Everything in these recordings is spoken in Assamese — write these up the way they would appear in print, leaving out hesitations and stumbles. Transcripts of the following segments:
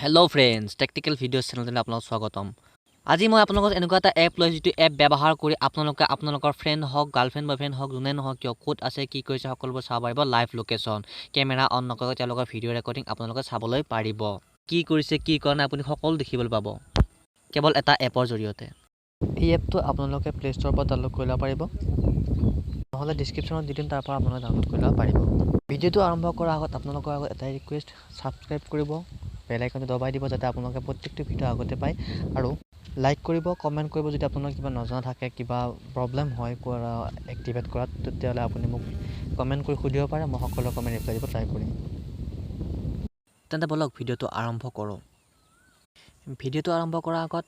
হেল্ল' ফ্ৰেণ্ডছ টেকনিকেল ভিডিঅ' চেনেললৈ আপোনালোক স্বাগতম। আজি মই আপোনালোকক এনেকুৱা এটা এপ লৈ যিটো এপ ব্যৱহাৰ কৰি আপোনালোকে আপোনালোকৰ ফ্ৰেণ্ড হওক গাৰ্লফ্ৰেণ্ড বয়ফ্ৰেণ্ড হওক যোনে নহওক কিয় ক'ত আছে কি কৰিছে সকলোবোৰ চাব পাৰিব। লাইভ লোকেশ্যন কেমেৰা অন নকৰাকৈ তেওঁলোকৰ ভিডিঅ' ৰেকৰ্ডিং আপোনালোকে চাবলৈ পাৰিব। কি কৰিছে কি কৰা নাই আপুনি সকলো দেখিবলৈ পাব কেৱল এটা এপৰ জৰিয়তে। এই এপটো আপোনালোকে প্লে' ষ্ট'ৰৰ পৰা ডাউনলোড কৰি ল'ব পাৰিব, নহ'লে ডিছক্ৰিপশ্যনত দি দিম, তাৰ পৰা আপোনালোকে ডাউনলোড কৰি ল'ব পাৰিব। ভিডিঅ'টো আৰম্ভ কৰাৰ আগত আপোনালোকৰ আগত এটাই ৰিকুৱেষ্ট, ছাবস্ক্ৰাইব কৰিব, বেল আইকনটো দবাই দিব যাতে আপোনালোকে প্ৰত্যেকটো ভিডিঅ' আগতে পায়, আৰু লাইক কৰিব, কমেণ্ট কৰিব। যদি আপোনাৰ কিবা নজনা থাকে, কিবা প্ৰব্লেম হয় এক্টিভেট কৰাত, তেতিয়াহ'লে আপুনি মোক কমেণ্ট কৰি সুধিব পাৰে, মই সকলো কমেণ্ট ৰিপ্লাই দিব ট্ৰাই কৰিম। তেন্তে ব'লক ভিডিঅ'টো আৰম্ভ কৰোঁ। ভিডিঅ'টো আৰম্ভ কৰাৰ আগত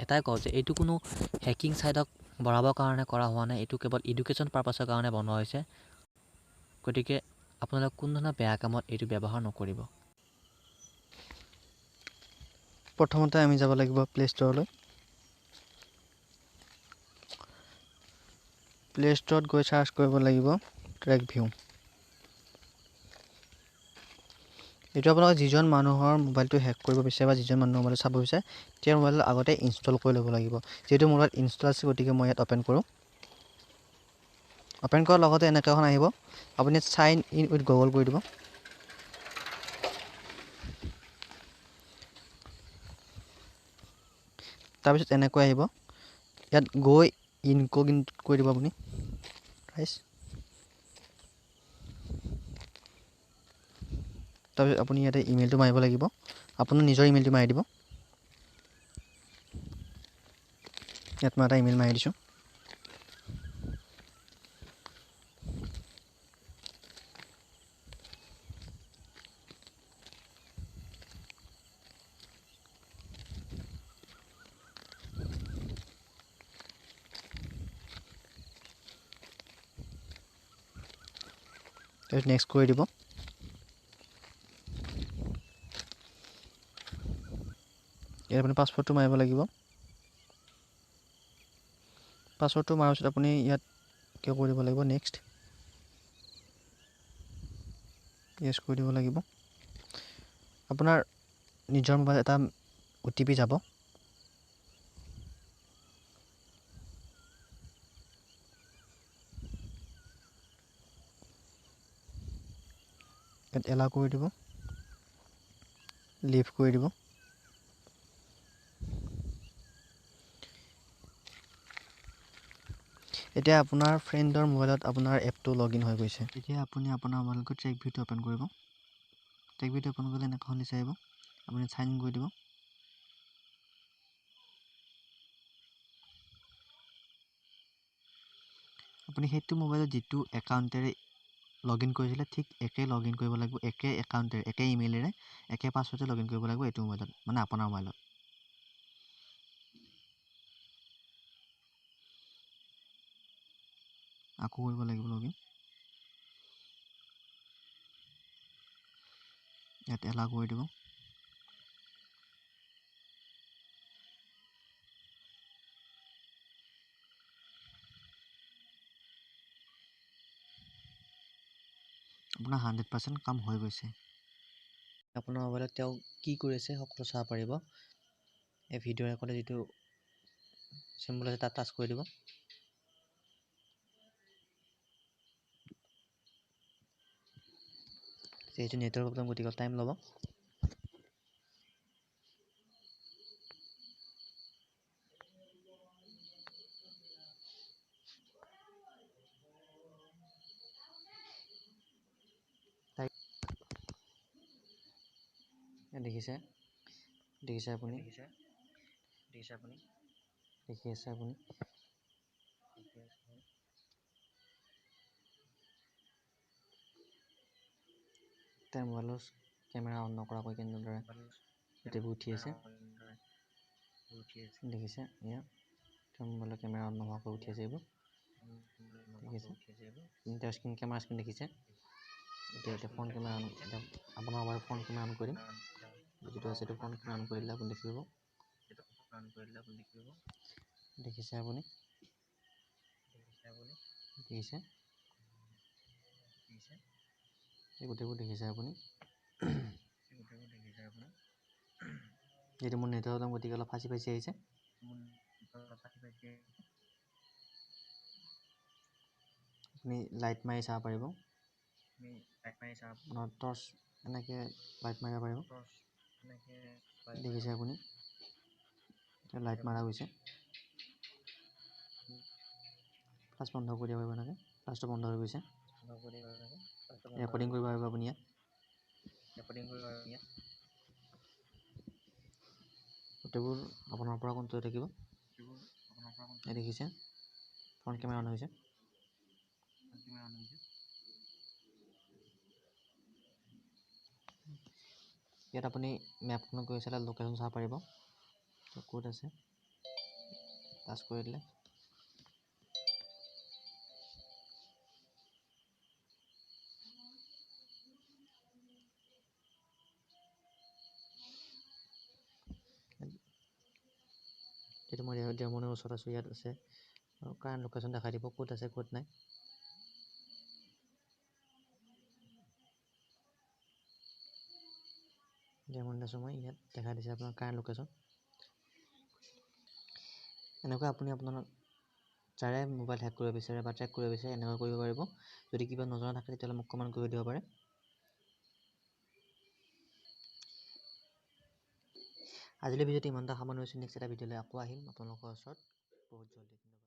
এটাই কওঁ যে এইটো কোনো হেকিং ছাইটক বঢ়াবৰ কাৰণে কৰা হোৱা নাই, এইটো কেৱল এডুকেশ্যন পাৰপাছৰ কাৰণে বনোৱা হৈছে। গতিকে আপোনালোকে কোনো ধৰণৰ বেয়া কামত এইটো ব্যৱহাৰ নকৰিব। প্ৰথমতে আমি যাব লাগিব প্লে' ষ্ট'ৰলৈ। প্লে' ষ্ট'ৰত গৈ চাৰ্চ কৰিব লাগিব ট্ৰেকভিউ। এইটো আপোনালোকে যিজন মানুহৰ মোবাইলটো হেক কৰিব বিচাৰে বা যিজন মানুহৰ মোবাইলটো চাব বিচাৰে তেওঁৰ মোবাইলত আগতে ইনষ্টল কৰি ল'ব লাগিব। যিহেতু মোৰ মোবাইলত ইনষ্টল আছে, গতিকে মই ইয়াত অ'পেন কৰোঁ। অ'পেন কৰাৰ লগতে এনেকৈ এখন আহিব, আপুনি চাইন ইন উইথ গুগল কৰি দিব। তাৰপিছত এনেকৈ আহিব, ইয়াত গৈ ইনকগনিটো কৰি দিব আপুনি। তাৰপিছত আপুনি ইয়াতে ইমেইলটো মাৰিব লাগিব, আপোনাৰ নিজৰ ইমেইলটো মাৰি দিব। ইয়াত মই এটা ইমেইল মাৰি দিছোঁ। তাৰপিছত নেক্সট কৰি দিব। ইয়াত আপুনি পাছৱৰ্ডটো মাৰিব লাগিব। পাছৱৰ্ডটো মাৰাৰ পিছত আপুনি ইয়াত কিয় কৰি দিব লাগিব, নেক্সট য়েছ কৰি দিব লাগিব। আপোনাৰ নিজৰ মোবাইলত এটা OTP যাব। ইয়াত এলাউ কৰি দিব, লিভ কৰি দিব। এতিয়া আপোনাৰ ফ্ৰেণ্ডৰ মোবাইলত আপোনাৰ এপটো লগ ইন হৈ গৈছে। এতিয়া আপুনি আপোনাৰ মোবাইলত ট্ৰেকভিউটো অ'পেন কৰিব। ট্ৰেকভিউটো অ'পেন কৰিলে এনেকৈ লিষ্ট আহিব, আপুনি চাইন ইন কৰি দিব। আপুনি সেইটো মোবাইলত যিটো একাউণ্টেৰে লগ ইন কৰিছিলে ঠিক একে লগ ইন কৰিব লাগিব, একে একাউণ্টেৰে, একে ইমেইলেৰে, একে পাছৱৰ্ডে লগ ইন কৰিব লাগিব এইটো মোবাইলত, মানে আপোনাৰ মোবাইলত। আকৌ কৰিব লাগিব লগ ইন। ইয়াত এলাউ কৰি দিব। আপোনাৰ 100% কাম হৈ গৈছে। আপোনাৰ মোবাইলত তেওঁ কি কৰিছে সকলো চাব পাৰিব। এই ভিডিঅ' ৰেকৰ্ডে যিটো চিম্বল আছে তাত টাচ কৰি দিব। যিহেতু নেটৱৰ্ক প্ৰব্লেম, গতিকে টাইম ল'ব। দেখিছে আপুনি, দেখি আছে আপুনি। তাৰ মোবাইলৰ কেমেৰা অন নকৰাকৈ কেনেদৰে গোটেইবোৰ উঠি আছে দেখিছে। এয়া তাৰ মোবাইলৰ কেমেৰা অন নোহোৱাকৈ উঠি আছে এইবোৰ দেখিছে। তাৰ কেমেৰা স্ক্ৰীণ দেখিছে। এতিয়া ফোন কেমেৰা আপোনাৰ মোবাইল ফোন কেমেৰা অন কৰি দিম। যিটো আছে সেইটো ফোন কেমেৰা অন কৰি দিলে আপুনি দেখিব। দেখিছে আপুনি, দেখিছে এই গোটেইবোৰ দেখিছে আপুনি। যিহেতু মোৰ নেটৰ গতিকে অলপ ফাঁচি আহিছে। আপুনি লাইট মাৰি চাব পাৰিব। টৰ্চ এনেকৈ লাইট মাৰিব পাৰিব। দেখিছে আপুনি লাইট মাৰা গৈছে। ফ্লাছ বন্ধ কৰি দিব পাৰিব এনেকৈ। ফ্লাছটো বন্ধ হৈ গৈছে। ৰেকৰ্ডিং কৰিব পাৰিব আপুনি ইয়াত। গোটেইবোৰ আপোনাৰ পৰা কোনটো থাকিব দেখিছে। ফ্ৰণ্ট কেমেৰা অন হৈছে। ইয়াত আপুনি মেপখনত গৈ চালে লোকেশ্যন চাব পাৰিব ক'ত আছে। টাচ কৰি দিলে যিহেতু মই দেওমনৰ ওচৰত আছোঁ, ইয়াত আছে আৰু কাৰেণ্ট লোকেশ্যন দেখাই দিব ক'ত আছে ক'ত নাই। দেওমনত আছোঁ মই, ইয়াত দেখাই দিছে আপোনাৰ কাৰেণ্ট লোকেশ্যন। এনেকুৱা আপুনি আপোনাৰ যাৰে মোবাইল হেক কৰিব বিচাৰে বা ট্ৰেক কৰিব বিচাৰে এনেকুৱা কৰিব পাৰিব। যদি কিবা নজনা থাকে তেতিয়াহ'লে মোক কমেণ্ট কৰি দিব পাৰে। আজিলৈ ভিডিঅ'টো ইমানটা সামৰণি হৈছোঁ। নেক্সট এটা ভিডিঅ'লৈ আকৌ আহিম আপোনালোকৰ ওচৰত বহুত জলদি।